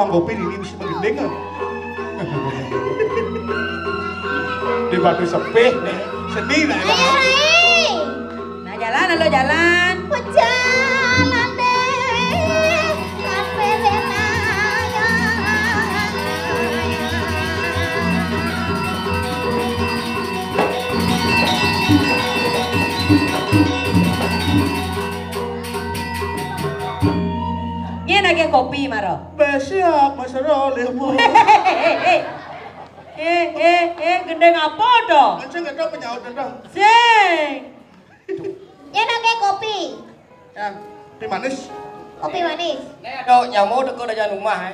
tukang kopi ini bisa menggendeng. Di batu sepi, seni lah. Nah jalan lo jalan. Jalan deh, sampai renaya. Ini lagi kopi maro. Besiak masalah lemo. Gendeng apa dong? Macam ada penyaut dah. Sing. Ya nake kopi. Yang di manis. Kopi manis. Nek ada nyamuk deko dah rumah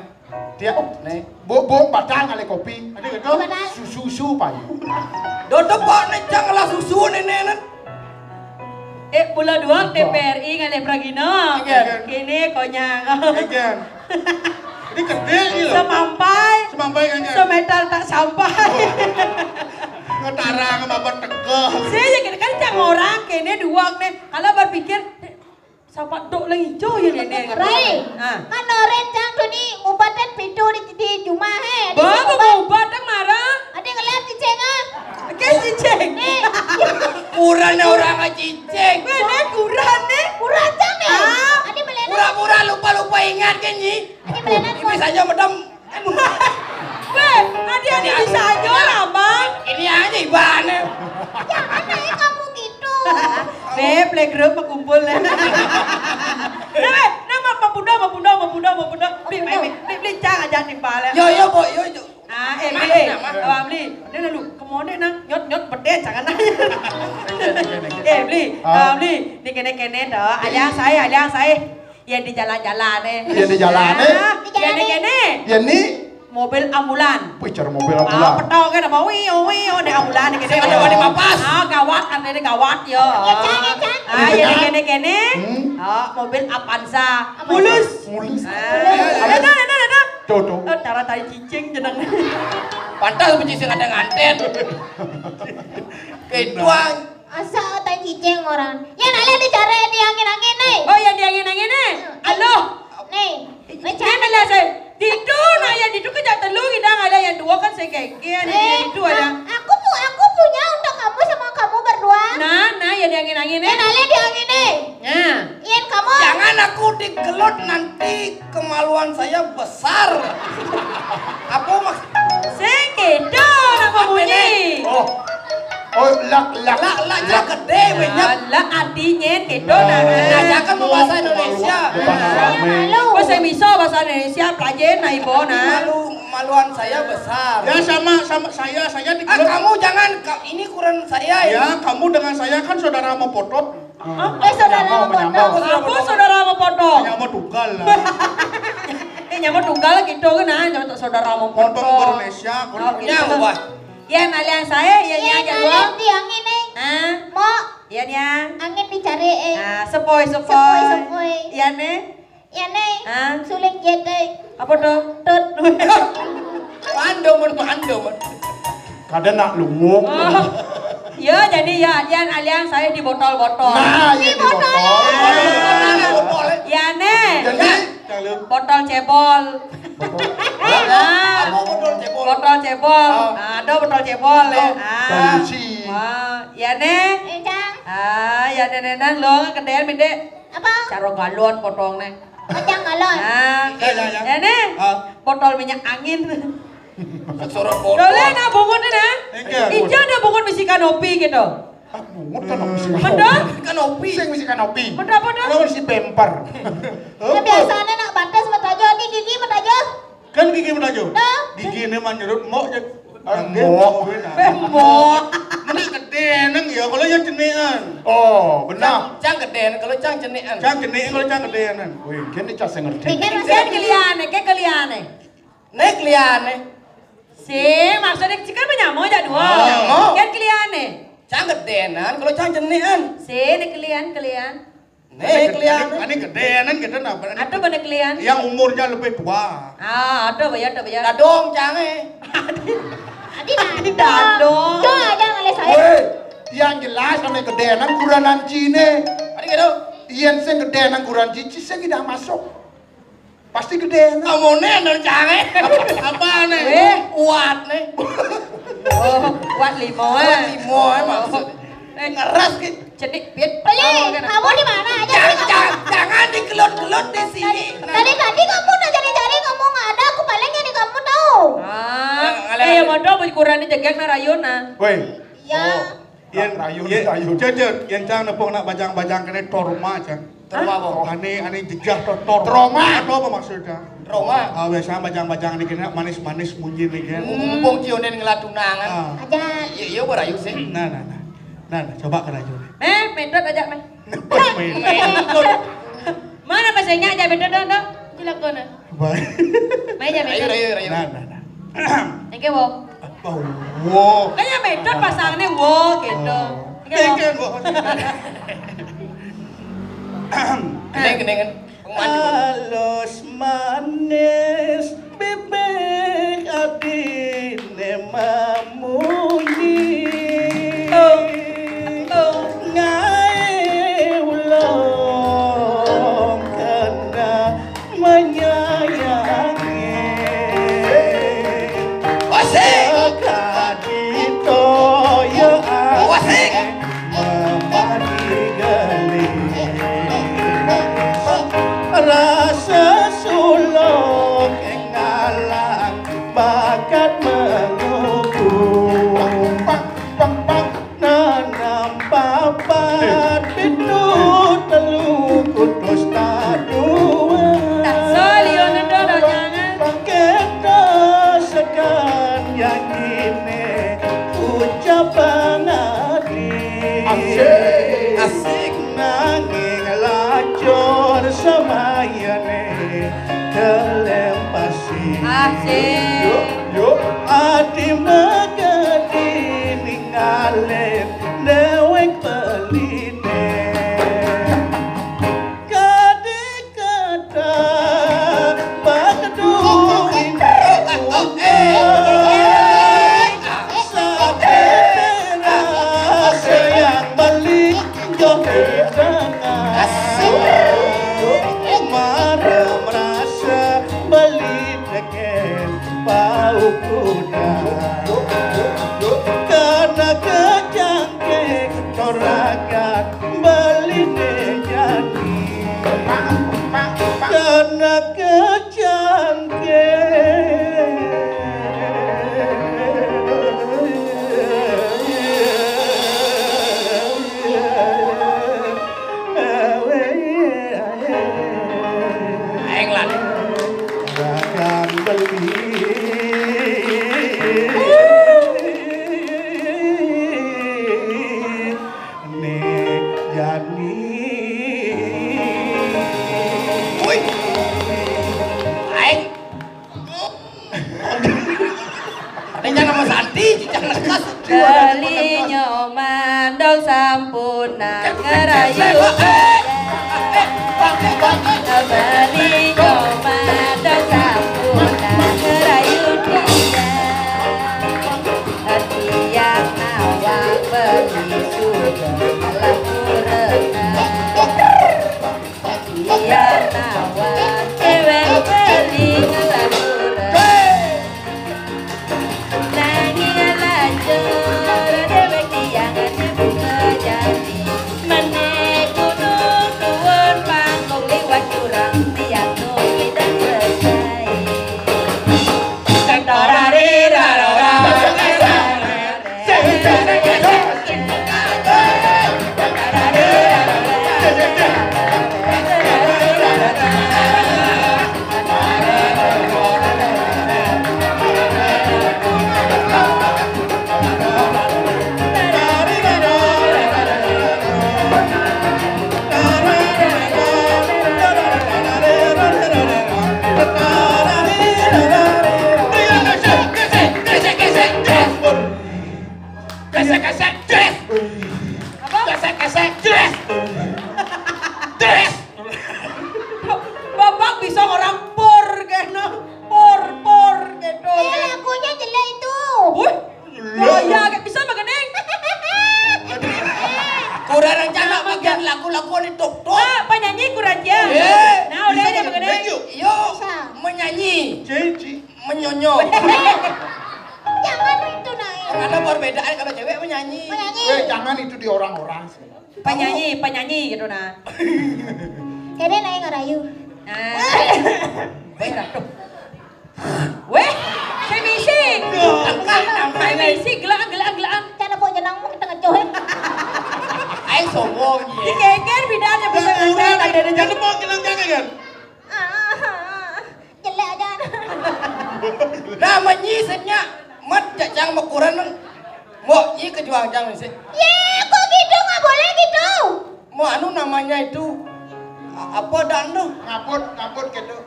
Dia nih, bok batal kali kopi. Ada gitu? Batal. Susu pai. Dodok kok nek janganlah susu nenek. Bulan 2 TPRI ngale Pragino. Iya. Kini konyang. Egen. Ini gede ini loh. Semampai. Semampai kan ya. Semetal tak sampai. Ngetarang sama tegah. Saya jadi kan cang orang kene duang nih. Kalau berpikir sampai dok lagi hijau ya nenek. Rai. Ah. Kan oren cang tuh di ngubatan pintu di rumah he. Bapak mau batang marah. Ada ngeliat di cenga. Oke cicing. Kurang orang cicing. Mana kurang nih? Kurang cang nih. Ah. Ada melenak. Pura-pura lupa-lupa ingat kan Nyi. Ada melenak. Ini saja medam. Weh, ada bisa aja lah bang. Ini aja ibane. Jangan nih kamu gitu. Playgroup kumpul lah. Nama pemuda. Beli cang aja di bala. Yo yo. Ah, beli. Awak beli. Dia lalu kemana nang nyot pedet jangan nanya. Beli. Beli. Di kene dah. Aliang saya. Ya di jalan-jalan nih. Ya di jalan nih. Ya di kene. Ya ni. Mobil ambulan. Bicara mobil ambulan. Petong kan apa wio di ambulan kene. Ada mapas. Gawat kan ini gawat ya. Ya di kene. Mobil Avanza. Mulus. Ada. Toto. Cara tadi cicing jeneng. Pantas bencicing ada nganten. Ketuang. Asa tay cicing orang. Ya nale dicari di angin-angin nih. Oh yang di angin-angin nih. Halo. Nih. Macam lah saya. Ditu nah ya ditu kerja telur hidang ada yang dua kan saya kayak ditu ada. Aku punya untuk kamu sama kamu berdua. Nah ya di angin-angin Ya nih. nale di angin nih. Nah. Ian kamu. Jangan aku digelut nanti kemaluan saya besar. Apa maksud? Sekedo nama bunyi. Oh, lak. Lah gede banyak. Lah artinya kedo nah. Ajakan bahasa Indonesia. Kok saya bisa bahasa Indonesia pelajarin nah ibu nah. Maluan saya besar. Ya sama saya digelut. Kamu jangan ini ukuran saya ya. Ya, kamu dengan saya kan saudara mau potong. Saudara mau menyambung. Aku saudara mau potong. Hanya mau tunggal lah. Nyamuk tunggal gitu kan nah, saudara mau Potong potong. Indonesia. Punya apa? Ya alian saya ya Ian aja nale gua. di angin nih. Mau Mau ya angin dicari Nah, sepoi. Sepoi. Ya nih. Ya nih. Ah. Suling jete. Apa tuh? Tut. Mandom. Kadang nak lumuk. Ya jadi ya alian saya di botol-botol. Nah, ini botol. Ya nih. Jadi, Botol cebol. Apa botol cebol? Botol cebol. Ada botol cebol ya. Polisi. Ya nih. Cang. Ya nenek lo kedean mende. Apa? Caro galon potong nih. Macam galon. Ya nih. Botol minyak angin. Sorot botol. Boleh nak bungun nah. Ija ada bungun misi kanopi gitu. Bungut kan misi Betul? Kanopi. Sing misi kanopi. Betul apa dah? Kalau misi bemper. Ya biasanya nak batas matajo di gigi matajo. Kan gigi mentajo. Dah. Gigi ini manjerut mau je. Bembok. Mana gede neng ya kalau yang cenean. Oh, benar. Cang gede kalau cang cenekan. Cang gede kalau cang gede neng. Wih, kan ini cas ngerti. Pikir Kayak keliane. Nek liane. Si, maksudnya cikan menyamo aja dua. Nyamo. Kan keliane. Cang gedenan kalau cang cenekan. Si, ini kelian. Nek liane. Ini gede neng gitu nah. Ada bener kelian. Yang umurnya lebih tua. Ada bayar. Dadong cange. Adi Dado. Jo aja ngale saya. Weh, yang jelas ane gede neng kuranan Cine. Adi gitu. Iyan sing gede neng kuran cici sing tidak masuk. Pasti gede. Amone ndon cange. Apa nih? Kuat nih. Oh, kuat limo Limo maksud. Ngeras ki. Cedik pit. Beli, kamu di mana aja? Jangan dikelut-kelut di sini. Tadi kamu udah cari-cari, kamu nggak ada. Aku paling nyari kamu tahu. Ya mau dong kurang dijegek na rayona. Woi. Ya. Yang rayun. Jajat, yang cang nepok nak bajang-bajang kene torma cang. Torma apa? Ane jejah tor. Troma. Apa maksudnya? Roma. Biasa bajang-bajang ini kene manis-manis munjin nih kan. Mumpung cionen ngelatunangan. Aja. Iya berayu sih. Nah, coba kan aja. Medot aja meh. Main. Mana pasenya aja medot dong. Silakan. Baik. Meh aja medot. Rayu. Nah. Oke, wo. Wow. Kayaknya medot pasangannya wo gitu. Oke, Bu. Geneng. Pengmandi. Halus manis bebek adine mamuni. Ngai ulong kena menyayangi. Wasik. Kadito ya Wasik. memadi gali. Rasa sulok ngalang bakat mengukur. Nanam papat pintu telu kutus tak dua. Tak solio nendodo jangan. Kita sekan yang ini ucapan hati. Asik. Nanging lacur semayane kelempasi. Asik. Yuk ati megati ninggalin dewek peline. Kadek-kata bakduin yang balik joget tengah. Marah merasa beli deken bau kuda. Karena kejangkek corakan beli jadi. Karena Aeng lan. akan beli nih jadi. Woi. Aeng. Jangan nama Santi, jangan kas. Kelinyo mandong sampuna ngerayu. Kelinyo mandong sampuna ngerayu dia. Tiang nawang pergi sudah laku renang. Tiang nawang cewek beli laku renang. Nanging lacur dewek tiang bunga jadi. Menek gunung nuwun panggung liwat jurang tiang nuwun nyonyo. Jangan itu nak. Ada perbedaan kalau cewek menyanyi. Menyanyi. Jangan itu di orang-orang. Penyanyi gitu nah. Kene naik ngerayu. Weh, semisi. Angkat namanya. Semisi gelaan. Jangan mau jenangmu kita ngecohet. Aing sombong ye. Dikeker bidanya Yang urang, ada jangan mau kilang jangan kan? Jelek aja. Namanya setnya mat jajang makuran mau nyi kejuang jangan sih. Ye, kok gitu nggak boleh gitu. Mau anu namanya itu apa dan tuh Ngaput gitu.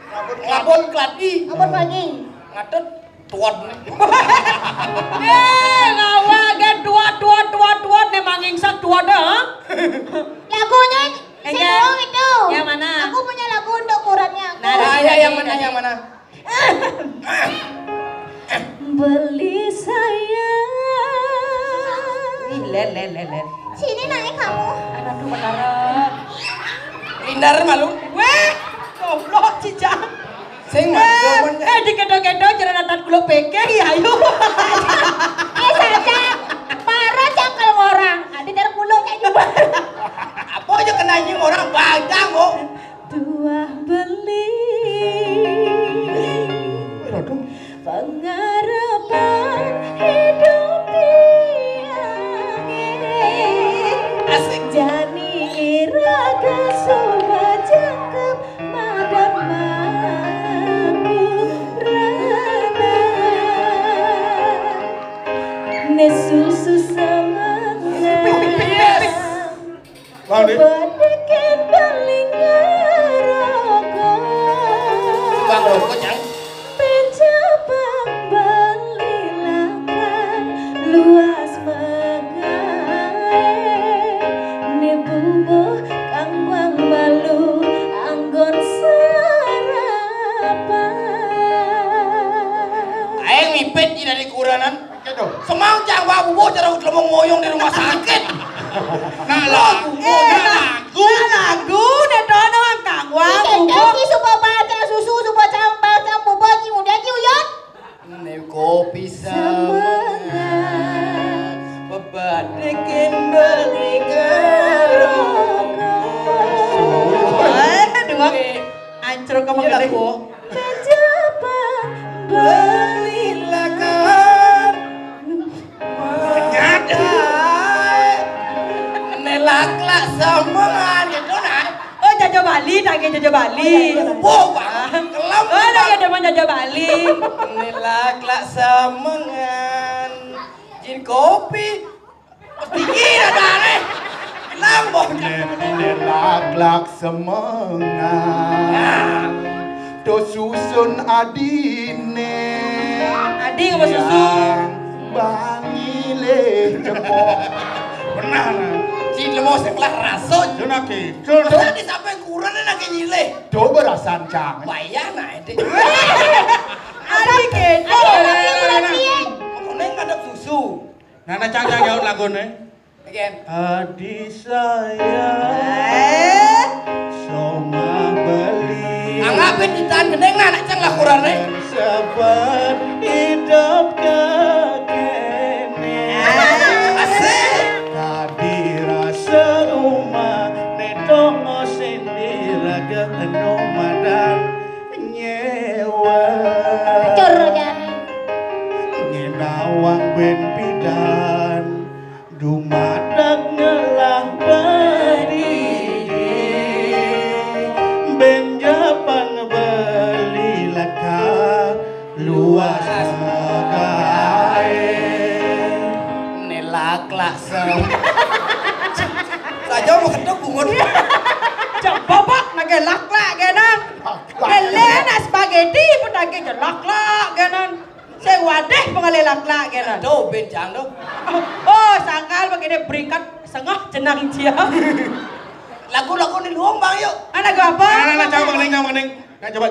ngabon kladi Ampun lagi. ngatut tuan nih. Ngawa gen tuat nih mangingsak tuat dah. Lagunya Sindong itu. Yang mana? Aku punya lagu untuk ukurannya. Nah, Ya yang mana? Beli sayang. Ih, len. Sini naik kamu. Aduh, beneran. Lindar malu. Weh, goblok cicak. Sing mah Dikedo-kedo jalan atas kulo peke ya ayo. Saja. Parah cangkel orang. Ada dari kulungnya juga. apa aja kena nying orang bajang kok. Tuah beli pengharapan hidup tiang Asik. jani iraga suka cakep madam aku rana nesusu semangat Bang deh. Badikin baling ngerokok Bang rokok jang. Pencapang belilakan luas megai Ni bubuh kang wang balu anggon sarapan Aing mipet di dari kuranan. Gitu. Semau jang wa bubo cara lemong moyong di rumah sakit. Nah lagu. lagu na dono ang kang wang bubuh Jadi supaya baca susu supaya campur baju udah ciuyot. Ne kopi semangat bebadikin baling ngerokok. Dua ancur kamu Iya, gede. lagu. Pencapang Belilakan menyadai nelaklah semangat itu nah. Oh Jaja Bali, lagi Jaja Bali. Wow, bang, kelam. Oh lagi ada mau Jaja Bali. Nelaklah semangat jin kopi tinggi ada nih. Kelam bang. Nelak semangat. Do susun adine. Adi nggak mau susu. Bangile cepok. Benar. Jin lemos sekelah rasut. Jangan gitu. Soalnya di samping kurang nak nyile. Do berasan cang. Bayar nah itu. Adi gitu. Makanya ngadep susu. Nana cang jauh lagu nih. Again. Adi saya Soma beli Anggapin ditahan gendeng nah, nak cang lah kurang nih. Sabar hidup kekene Asik. Tadi rasa rumah Netongo sendiri Genoma dan nyewa Cur jane. Nginawang ben bidan Dumadak ngelah berdiri Benjapang beli laka luas megai Nelaklah saja mau kedok bungut. Cak babak lagi lak-lak genan. Elena spaghetti pun lagi lak-lak genan. Saya wadah pengalih lak-lak genan. Tuh bencang tuh. Oh sangkal begini berikat sengah jenang dia. Lagu-lagu di luang bang yuk. Anak apa? Nah, coba mengening, coba.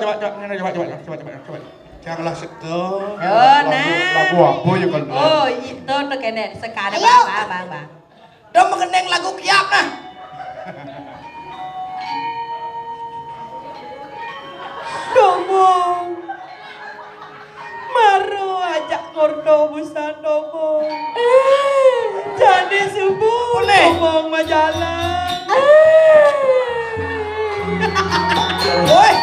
Janganlah seto. Oh, nah. Lagu apa ya kan? Oh, itu tuh kene sekarang Ayo. bang. Udah mengeneng lagu kiap nah. Kamu Karo ajak ngordo busanomo. Jadi subuh ngomong majalah. Woi,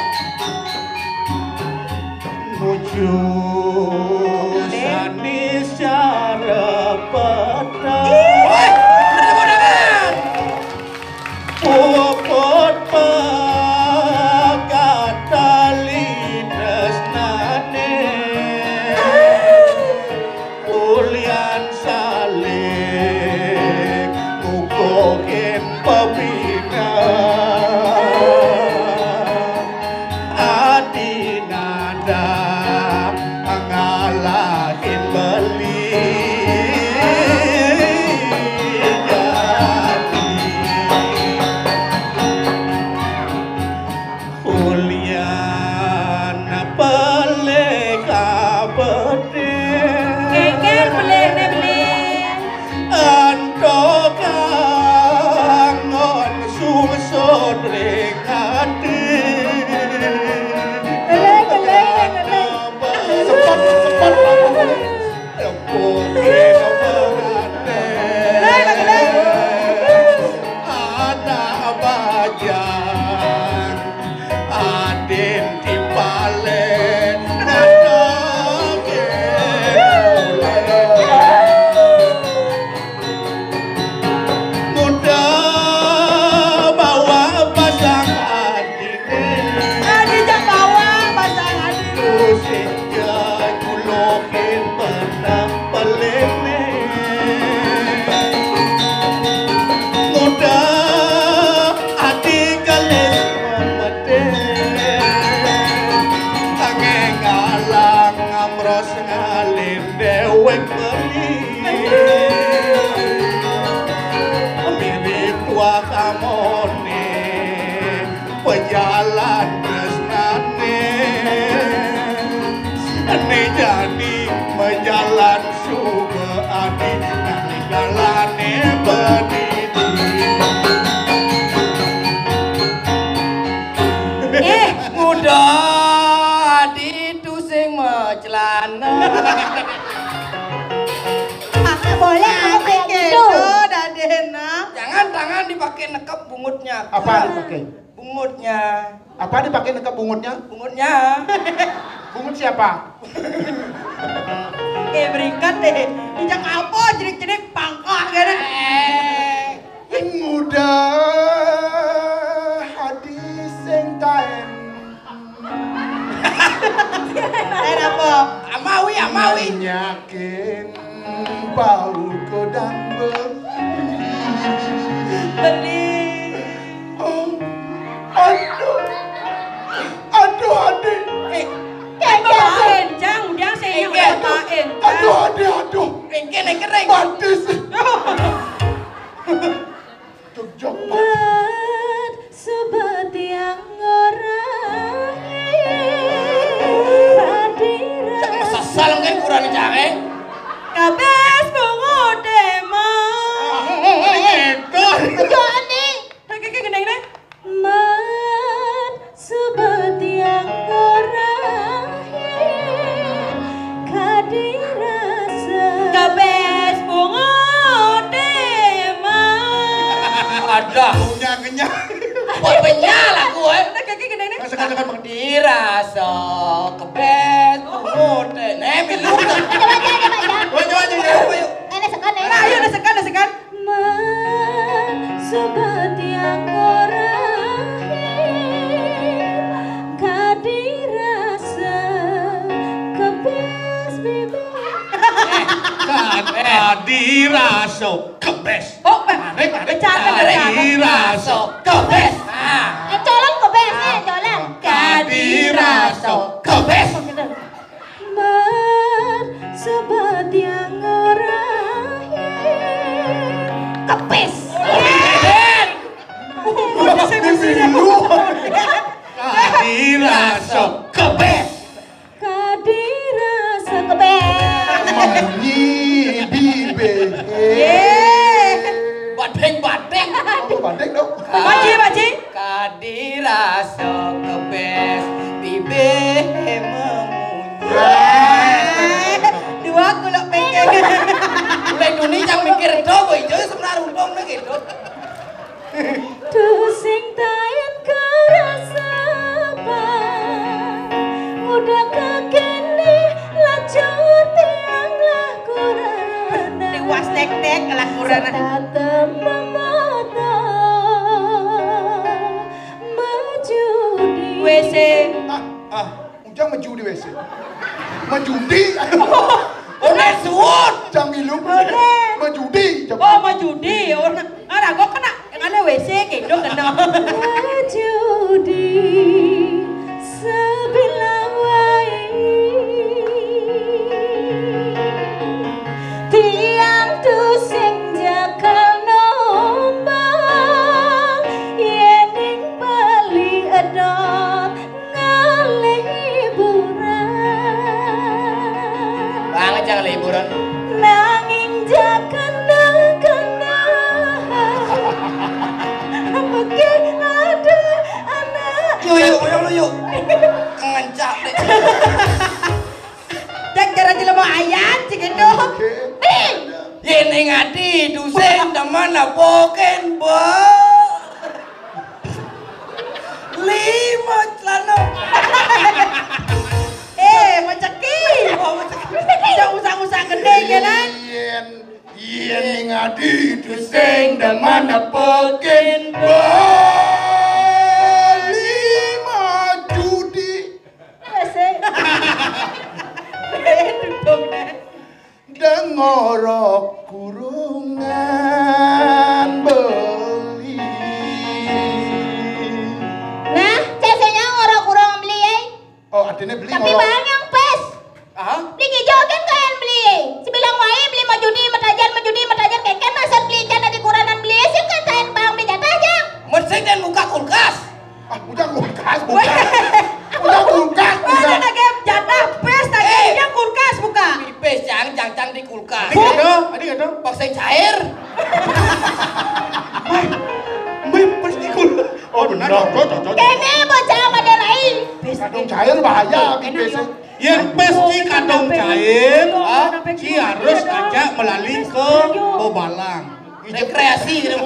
Nuju sanis sarepatan. woi, tepuk-tepukan. Puput pakatali tresnane Ulian saleh Kukokin pembina Adinada ngalahin beli Ulian peleka bede Kengkel beli. Anto kangon sungsut ring ati Sepat Tepungin Anak bajang Adin timbalen Muda bawa pasang adine Dijak bawa pasangan. Kusing jai kulokin benang pelene Muda adik kalis memete Angin ngalang ngamros ngalim dewek beli Mirip tua kamone Pejalan tresnane Ini jadi menjalan suga adi Ninggalane bedidi Muda ditu sing mecelana. Boleh aku yang itu. Dadena. Jangan tangan dipakai nekep bungutnya. Apa dipakai? Bungutnya. Apa dipakai nekap bungutnya? Bungutnya. Bungut siapa? Berikan deh. Dijak apa jerik-jerik pangkah gitu. Muda hadis sing taen Lain apa? Amawi, amawi. Nyakin bau kodang Beli. Aduh adik Enjang, dia saya yang main. aduh Ringke nek kering. Matis Jok Seperti yang orang Jangan sesal kan kurang jange. Kabes bungo demo. Johnny Kayak gendeng deh. Mat seperti yang orang kadirasa Kabes bungo demo. Ada. Punya kenyang Woi penyalah gue. Kayak gendeng deh. Sekarang Bang Dirasa kebet bungute. Nemi lu. coba Ayo. ini sekarang Nah, ayo desekan. Mat seperti yang orang kadirasa kebes bibir Kadiraso kebes Oh, bercanda. Kadiraso Kebes. Ah. colong kebes colong Kadiraso kebes Mat seperti yang orang kepes Kadiraso kebes kadirasa kebes Membunyi bibe Badeng. Bandeng dong Baji. Kadirasa kebes bibe memunyi. Mulai duni jangan mikir do boy, jadi sebenarnya untung nih gitu. Duh sing tayan kerasa udah kekini lacur tiang lah kurana Diwas tek-tek lah kurana tatap memata menjudi WC Ujang maju di WC. Menjudi. Udah suut. Jam minum. Oke. Menjudi. oh mau judi orang gue kena yang ada WC gitu kena menjudi sebilang wae tiang tu sing jakal nombang yening bali edot ngalih hiburan Banget jangan liburan. nanging jakana mungkin ada anak Yuk yuk. Ngencak deh. cek cara jelema ayat cik itu Ini ngadi dusen teman apoken ba. 5 celana. macaki jangan usah-usah gede kan Yen ngadi duseng dan mana poken Bali majudi dengorok kurungan beli nah cecenya ngorok kurang beli Oh artinya beli tapi ngorok bang yang pes beli hijau kan kalian beli sebilang wae beli majudi matajar keken masa beli jana di kuranan beli sih kan kalian bang beli jatah aja Mesin dan buka kulkas. Udah kulkas Udah kulkas ada lagi jatah pes lagi yang kulkas buka Pipis cang di kulkas. Adik ada Paksa cair. Mipes di kulkas Oh benar kene bocah ada lain Kadung cair bahaya mipes Yang pasti kantong cair, si harus ajak melalui ke Bobalang. Rekreasi gitu.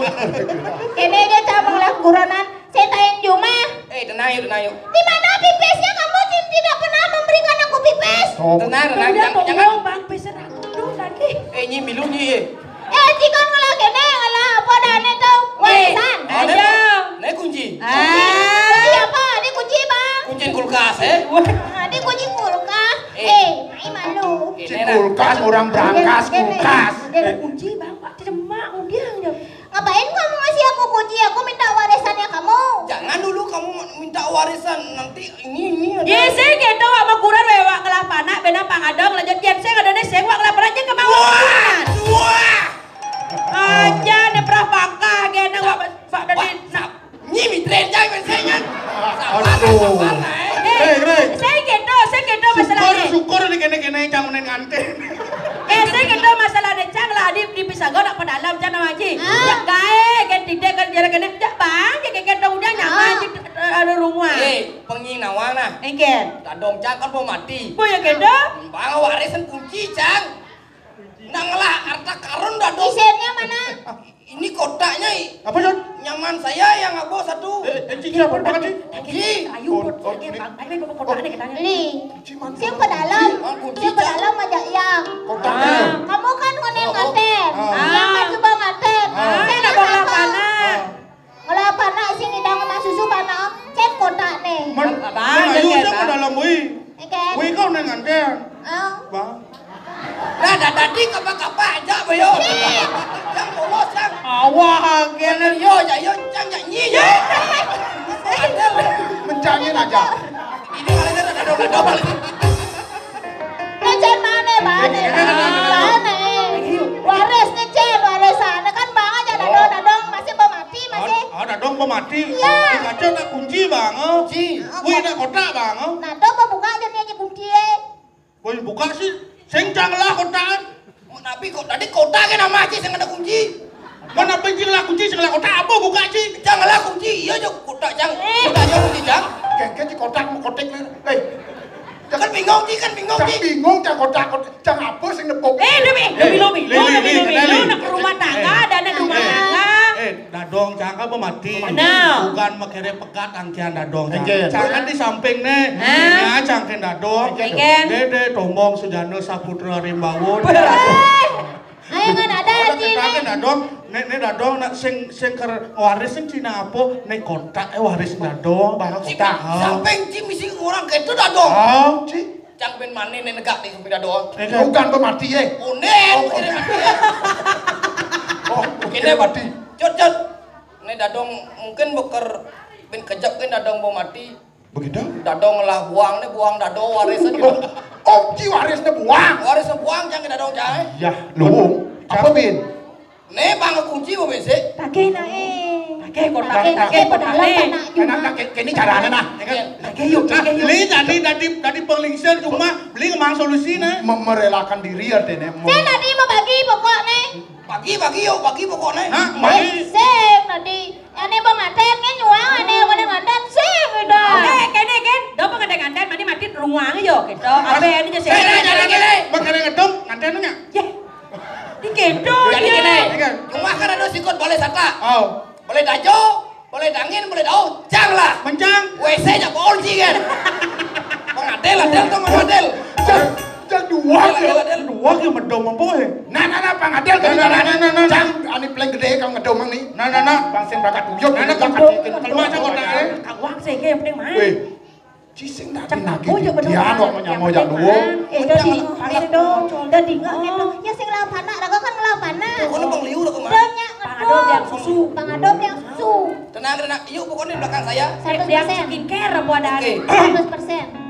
kene dia cabang lah kuranan saya tanya Juma Tenang yuk. di mana pipesnya kamu tidak pernah memberikan aku pipes Tenang, jangan. bang pesen aku dulu lagi Nyi milu nyi. jika ngalah kene ngalah apa dan itu warisan aja Nih kunci. kunci apa ini kunci bang Kunci kulkas ini kunci kulkas mai malu Si kulkas orang berangkas kulkas. kunci bang pak demak undiang ngapain kamu ngasih aku kunci aku minta warisannya kamu Jangan dulu kamu minta warisan nanti ini ada. Ye saya gitu sama kurang lewat kelapana bena pangadong lanjut jen saya ngadone saya wak kelapana aja kemauan Wah. aja nih prapaka gena wak pak dari Nyi mitren jangan mensenyan. Aduh. saya gitu masalahnya Syukur nih kene-kene yang jangan nganten. saya gitu masalahnya cang lah di pisago nak pedalam cang maji ya gae kan tidak kan jarak kene jak bang jadi kan udah nyaman ada rumah Pengi nawana. engken Dadong cang kan mau mati. bu ya gitu Bang warisan kunci cang. Nanglah harta karun dadong. isennya mana Ini kotaknya Apa Jon? nyaman saya yang abo satu. Cici apa banget sih? Kunci. ayo kota nih katanya li siang pedalam siang pedalam aja ya Kotaknya. kamu kan koneng ngaten yang kan coba ngaten saya nak bawa lapana ngelapana sing ngidang sama susu pana cek kotak nih Ayo jangan dalam wih. ikan Wih kau neng nganten. Bang. Nah, tadi kapa-kapa aja bayo. Yang polos yang. awah Gener yo cang nyanyi yo. Mencangin aja. Ini malahnya dadong. ngecen mana bane waris ngecen warisan kan bang aja dadong masih mati masih Ada dong pemati. Iya. Kaca tak kunci bang. Kunci. Wih nak kotak bang. nah tuh buka aja nih aja kunci Wih buka sih. Sencang lah kotak. Tapi kok tadi kotaknya nama sih yang ada kunci. Mana pencil lah kunci segala kotak apa buka sih? Janganlah kunci. Iya jo kotak jang. Kotaknya kunci jang. Kengke di kotak mau kotek nih. Hei. Kan bingung sih. Jangan bingung jangan kotak. Jangan apa sih nepok. demi pemati. Benar. Bukan makere pekat angkian dadong. Angkian. Jangan di samping nih. Nah. Ya cangken dadong. Angkian. Dede tombong sujana saputra rimbawo. Ayo ngan ada Haji Cangken nih. dadong. Nek dadong nak sing ker waris sing Cina apa nek kontak waris dadong barang Ci kontak. samping ci misi orang gitu dah dong. Oh, Ci, Cang ben mani nih negak di samping dah dong. bukan pemati ya. Unen kira mati ya. Oh, Kene mati. Cut. Nih dadong mungkin beker ben kejap kan dadong mau mati. Begitu? Dadong lah buang nih buang dadong warisan gitu. Oh, Ci warisnya buang. Warisan buang jangan dadong jangan. Ya, lu. Apa Bin? Nih bang kunci mau besi. Pakai naik. Pakai kotak, Pakai pakai kotak dalam nih. tanah Karena ini caranya nah. Pakai yuk, pakai yuk. Beli tadi penglingsir cuma beli ngemang solusi nih. Merelakan diri ya dene. Saya tadi mau bagi pokoknya. Bagi yuk bagi pokoknya. Nah, mari. Seng tadi. Ane bang aten kan nyuang ane wane ngandan seng gitu. Kene kan, do penganten mandi mati ruang yo gitu. Abe ini jadi. Kene. Makanya ngedom ngantennya. Di gitu. Jadi kene. Cuma kan ada sikut boleh sata. Oh, Boleh dajo, boleh dangin, boleh daun. Janganlah. mencang. WC nya boleh kan. Pengadel tuh mengadel. Jangan dua ya. Dua ke medom apa ya? Nah, pangadel kan caranya. Jangan ani pleng gede kalau ngedomang nih. Nah. Bangsin bakat uyuk. Nah, kalau macam kota ini. Kawang sih kayak penting mah. Weh, cising nagi nagi Oh, di dian waktu nyamo jak dua. Dadi ngene dong. Dadi ngene dong. Ya sing lapana, raga kan ngelapana. Pokoknya bang liu lah kemana. Banyak Pangadol yang susu. Pangadol yang susu. Tenang. Yuk pokoknya di belakang saya. Yang 100%. skincare buat hari. 100%.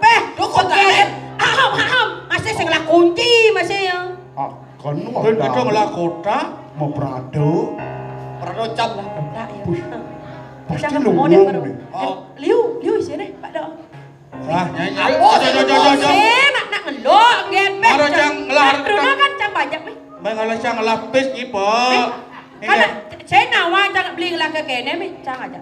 Peh, Duh, kok tak oke. ada? Aham. Masih sing lah kunci masih ya. Ah, kan Itu ngelah kota. mau Prado. Perdo cap. Enggak ya. Pasti Jangan lu model wong baru. nih. Liu sini, Pak Do. Ah, nyanyi. Apa? Nak ngelok ngen peh. Maro cang ngelar. Bruno kan cang banyak nih. Mengalah cang ngelah pes gitu. Karena saya nawa jangan beli lah ke kene mi, cang aja.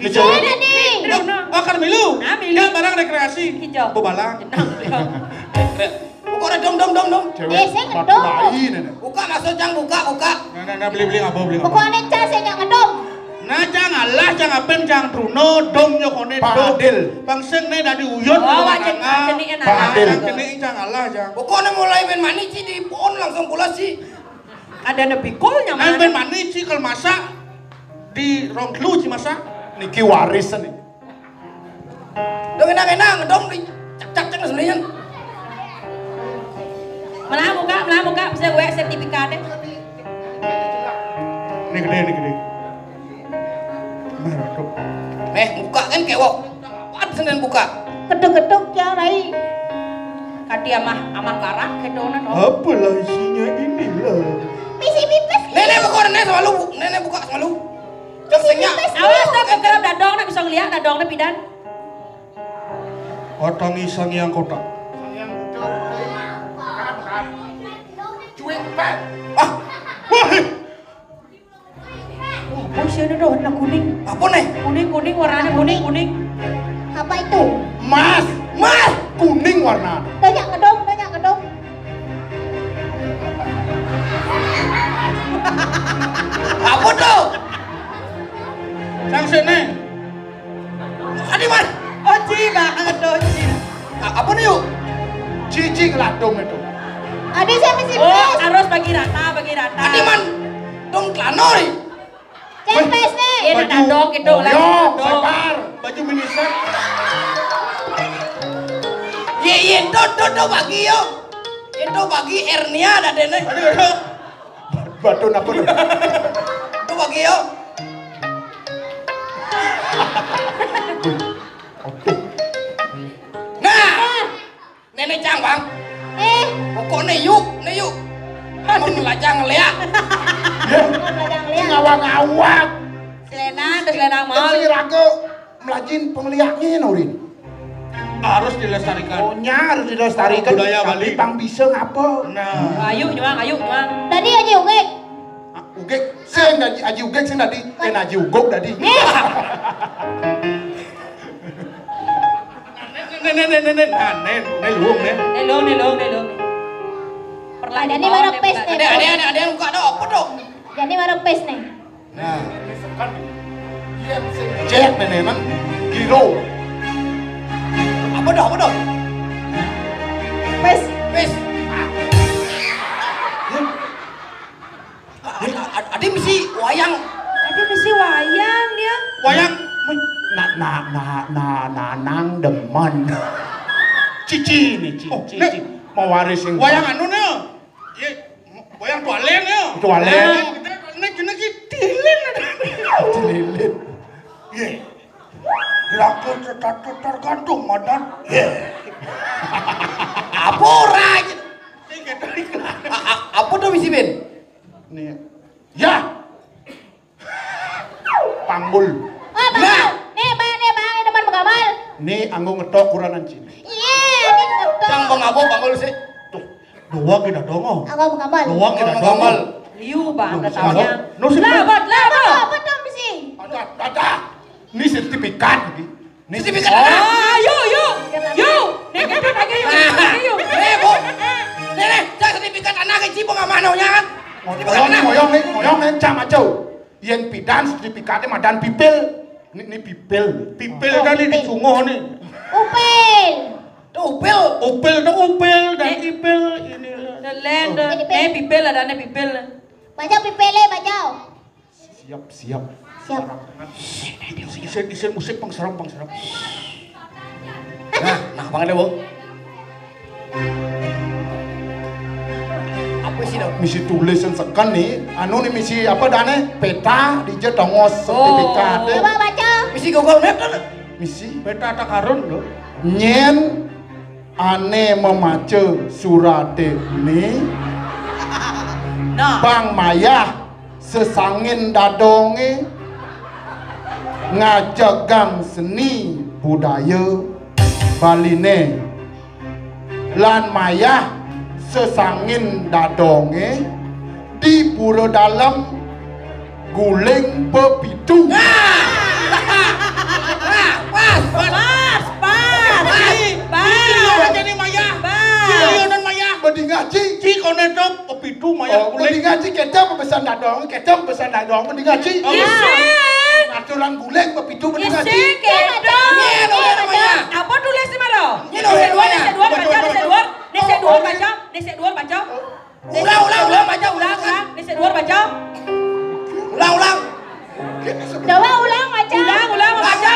Hijau tadi. Bruno. Akan milu. Ah, milu. Ya barang rekreasi. Hijau. Bobalang. Pokoknya dom. Cewek saya batu ngedom. lain ini. Buka masuk cang buka. Nah, beli ngapa beli ngapa. Pokoknya cas saya nggak ngedom. Nah, jangan Allah, jangan apen, jangan Bruno, dom nyokone Pak dom. Adil. Bangseng nih dari uyut. Oh, wajib jenik enak. Pak Adil. Jangan Allah, jangan. Pokoknya mulai ben mani ci di pohon langsung pula sih. Ada nebikolnya Nah, mana? ben mani sih kalau masak di rongklu sih masak. Niki waris nih. Dong enak ngedom di cak sebenarnya. Melah muka, bisa gue sertifikatnya. Ini gede. Merah tuh. Buka kan kewok. Apaan senen buka? Geduk-geduk ya Rai. Kati amah karak gitu nah. Apalah isinya inilah. Misi pipis. Nenek buka sama lu. Cengnya. Awas dah kekerap dadong nak bisa ngeliat dadongnya pidan. Otong iseng yang kotak. Cuek pak. Ah, wah. Oh, sini doh, warna kuning. Apa nih? Kuning, warnanya kuning. Apa itu? Mas, kuning warna. Banyak ngedom. Apa tuh? Sang sini. Adi man. Oh, banget doh. Apa nih yuk? Cici ngeladong itu. Adi saya misi Oh, pipis. harus bagi rata. Adi man. Dong klano nih. Cepes nih. Iya, dadong gitu lah. Yo, sabar. Baju miniset. Do bagi yo. Itu bagi hernia ada dene. Aduh. Batu apa tuh? Do bagi yo. Nah, nenek cang bang. Pokoknya yuk. Mun lajang ngeliat. Ngawang-ngawang. Selena mau. Si Rago melajin pengliaknya Nurin. Harus dilestarikan. Ohnya harus dilestarikan. Budaya Bali. Tapi Bang bisa ngapa? Nah. Ayo nyuang. Tadi aja ugek. Ugek, sen aji ugek sen tadi. Aji ugok tadi. Nen luung nen. Nelong. Ada nih mana pes nih. Ada yang buka dong. Apa dong? Jadi warung pes nih. Nah, kan yen sing cek nene nang giro. Apa dah? Pes. Adi misi wayang. Ada mesti wayang dia. Wayang Nang demen. Cici nih, cici. Mau waris sing wayang anu nih. Ye, wayang tualen ya. Tualen. Nek kena dilin. Lilin. Ye. Lakon tergantung madan. Ye. Apa ora? Sing ketok iklan. Apa tuh misi Ben? Nih. Ya. Panggul. Oh, Bang. Nih, Bang, ini teman Bang. Nih anggo ngetok kuranan cini. Iya, ini ngetok. Cang Bang Abo panggul sih. Tuh, dua kita dongo. Aku Bang. Dua kita dongo. Panggul. Liu bang katanya. No, Labot. Apa tuh misi? Ada. Ini sertifikat iki. Ini Sertifikat. Ah, yuk. Nek kedot lagi yuk. Bu. Nih, cak sertifikat anak kecil Bang Amanonya kan. Moyong nih cam aja. Yen pidan sertifikatnya madan pipil. Ini pipil. Pipil dan ini cungoh nih. Upil. Tuh, Upil dan ipil ini. Land, pipil ada pipil. Baca pipele, baca. Siap. Siap. Isen musik pangserap. Nah, panggil Bu. Apa sih dong? Misi tulis yang sekan nih. Anu nih misi apa dane? Peta DJ dongos sertifikat. Coba baca. Misi Google Map kan? Misi Beta tak karun loh. nyen ane memaca surat ini Nah, Bang Maya sesangin dadonge ngajagang seni budaya Baline lan Maya sesangin dadonge di pura dalam guling pepitu. pas. Jadi Maya. Bas. Cilionan Maya. Bedi ngaji. Koneto pepitu Maya Oh, bedi kulit. ngaji kita pesan dadong, bedi ngaji. Isin. Aturan guling pepitu bedi ngaji. Isin kedo. Apa tulis di mana? Nese dua baca. Ulang baca. Nese dua baca. Ulang. Coba ulang baca. Ulang baca.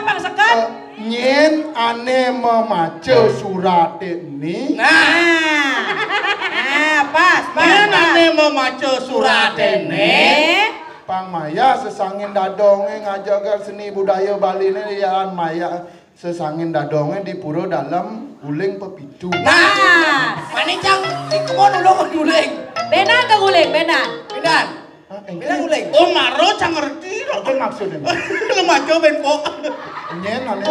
Pang sekat. Nyen ane memaca surat ini Nah, pas. Ane memaca surat ini. Pang Maya sesangin dadonge ngajaga seni budaya Bali ini yaan Maya sesangin dadonge di pura dalam guling pepitu. Nah, Manicang di kebon ulang guling. benar ke guling, benar. Bidan. Bilang guling. Oh maro cang ngerti loh. Apa maksudnya? Lemaco benpo. Nyen ane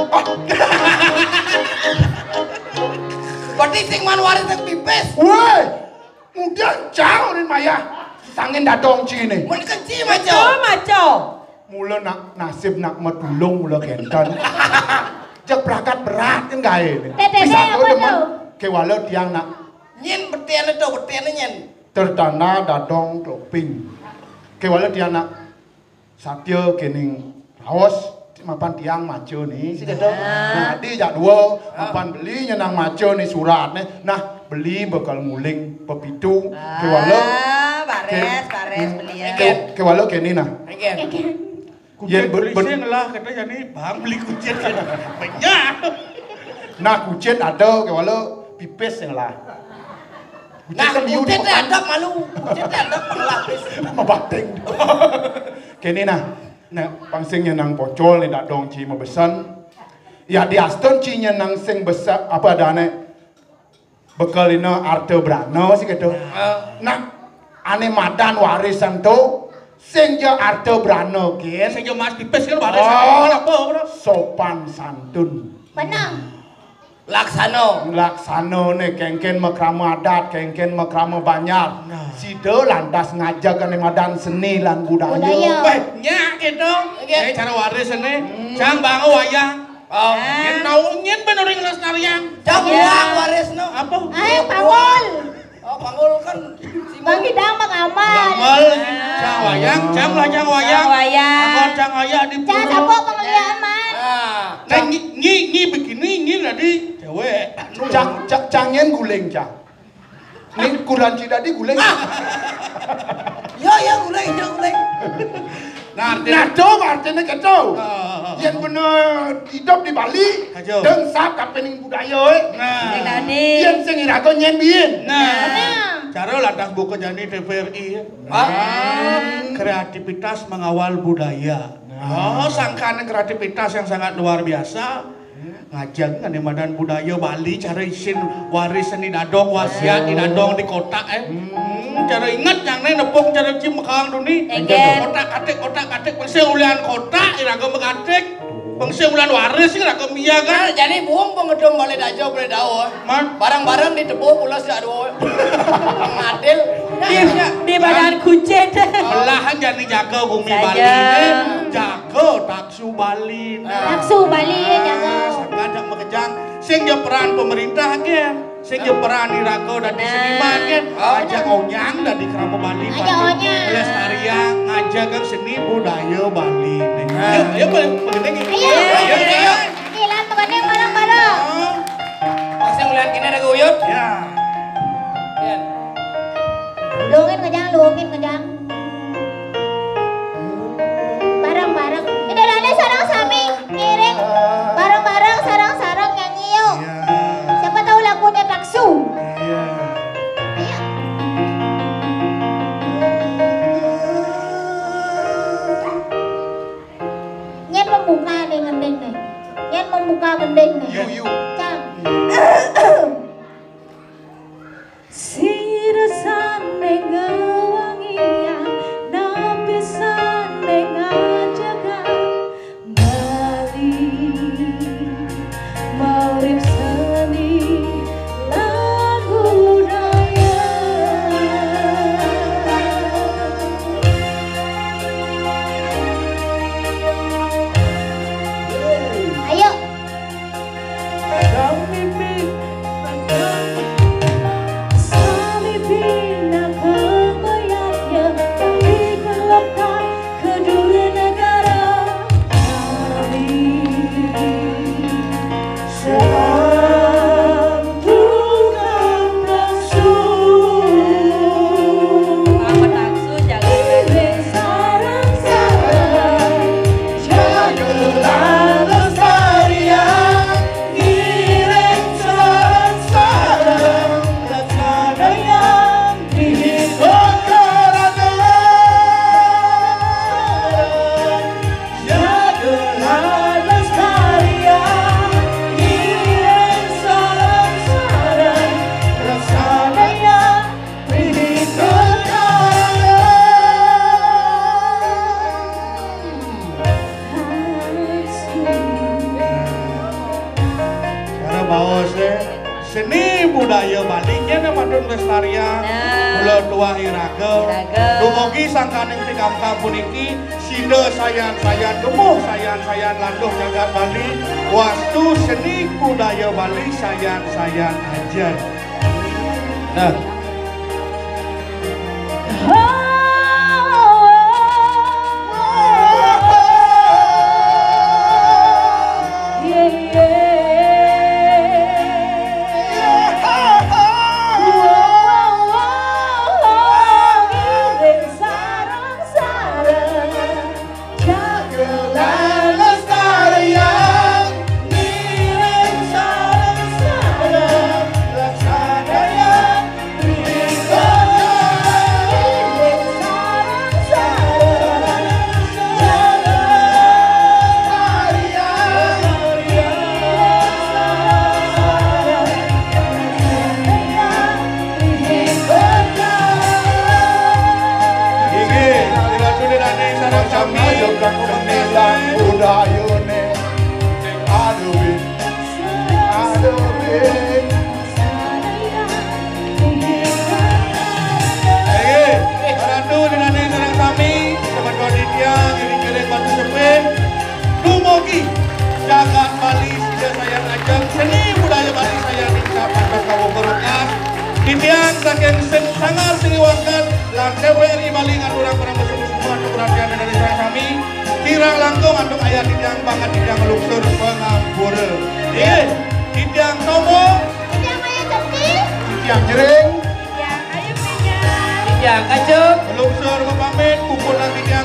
Berarti sing manwaris yang pipes. woi, udah jauh nih Maya sesangin dadong cini. Mun kecil macam. Maco. Mula nak nasib nak medulung mula kenton. Cek berangkat berat kan gak ini. TTD apa tuh? Kewala tiang nak Nyen betian itu betian nyen. tertanda dadong toping. Kewala tiang nak satya kening raos mapan tiang maco nih si kedo. Nah di jak dua mapan beli nyenang maco nih surat nih. Nah beli bakal nguling pepitu. Kewala Bares beli ya. kewala kene nah. Again. Kucing ber- beli lah kata jadi bang beli kucing kan banyak. Nah kucing ada kewala pipes yang lah. Nah, kucing ada malu. Kucing ada pengelapis. Mabateng. Kene nah. Nah, pangsing nyenang pocol ni dak dong ci mebesan. Ya di aston ci nyenang sing besar apa adane bekal ina arte brano sih gitu. Nah, ane madan warisan tu sing je arte brano ken. Sing yo Mas pipes kan waris Oh, apa bro? sopan santun. Benang. Laksano. Laksana nih kengken makrama adat, kengken makrama banyak. Sida lantas ngajak ane madan seni lan budaya. Weh, nyak gitu. Oke. Cara waris ini. Jang bango wayang. Oh. Nyen nyen bener ing lestarian. Jam ulang waris no. Apa? Ayo panggul. Oh, panggul kan. Bang Hidang Bang Amal. Amal. Cang wayang, cang lah cang wayang. Anggon cang wayang di Cang sapo pengelian man. Nah, nyi begini nyi tadi cewek. Cangen guling cang. Ini kuran Cidadi guling. Ya guleng. Nah, Artinya keco. Yang bener hidup di Bali. Dan sab kapening budaya. Nah, yang sing irago nyen biyen. nah, cara lantas buku jadi TVRI. Kreativitas mengawal budaya. Oh, sangkaan kreativitas yang sangat luar biasa. Ngajak kan Madan budaya Bali cara isin waris seni dadong wasiat di dadong di kota cara ingat yang nepung cara cim mekang duni otak katik pengse ulian kota iraga mengatik pengse ulian waris iraga mia kan Jadi buang pengedom balik dajo balik dao. Barang-barang ditepuk ulas ya aduh. Ngadil. Di badan kucing. belahan jadi jaga bumi Bali ini jaga taksu Bali Taksu Bali jaga. kadang mekejang sing je peran pemerintah kan sing je peran iraga dan di seniman kan ajak onyang dan di kerama Bali Ajak onyang. pelestarian ngajakan seni budaya Bali ayo begini Ayo. Ilan mengenai barang-barang. Masih ngeliat kini ada guyut. ya Luangin kejang. Barang-barang. Ini ada sarang sami. Ngiring. Barang-barang sarang-sarang nyanyi yuk. Siapa tahu lagunya taksu. Ayo. Nyen membuka nih gending nih. Nyen membuka gending nih. Cang. Sirasan wangian napisan jaga Bali maurip seni lagu daya Ayo. Sami pindah ke bayatnya tapi kelopkan kedua negara kami seantukan taksu apa taksu jangan sarang-sarang jagalah lestarian ngiring sarang-sarang laksana yang dihitung jagalah lestarian ngiring sarang-sarang laksana yang dihitung karena bawa seni budaya Bali nya madun lestarian mula tua iraga dumugi sangkaning pikamka puniki sida sayan-sayan gemuh sayan-sayan landuh jagat Bali wastu seni budaya Bali sayan-sayan aja nah jagat Bali sida sayang ajeng seni budaya Bali saya nikah pantas kawo berukas Titian saking sangar siliwangan lan TWRI Bali ngaturang para musuh-musuhan perhatian dari saya kami kirang langkung antuk ayat tidang banget tidang luksur pengambur tidang nomo Yang ayah cantik. Yang jering. Yang ayo punya. Yang kacung. luksur pamit pukulan tidang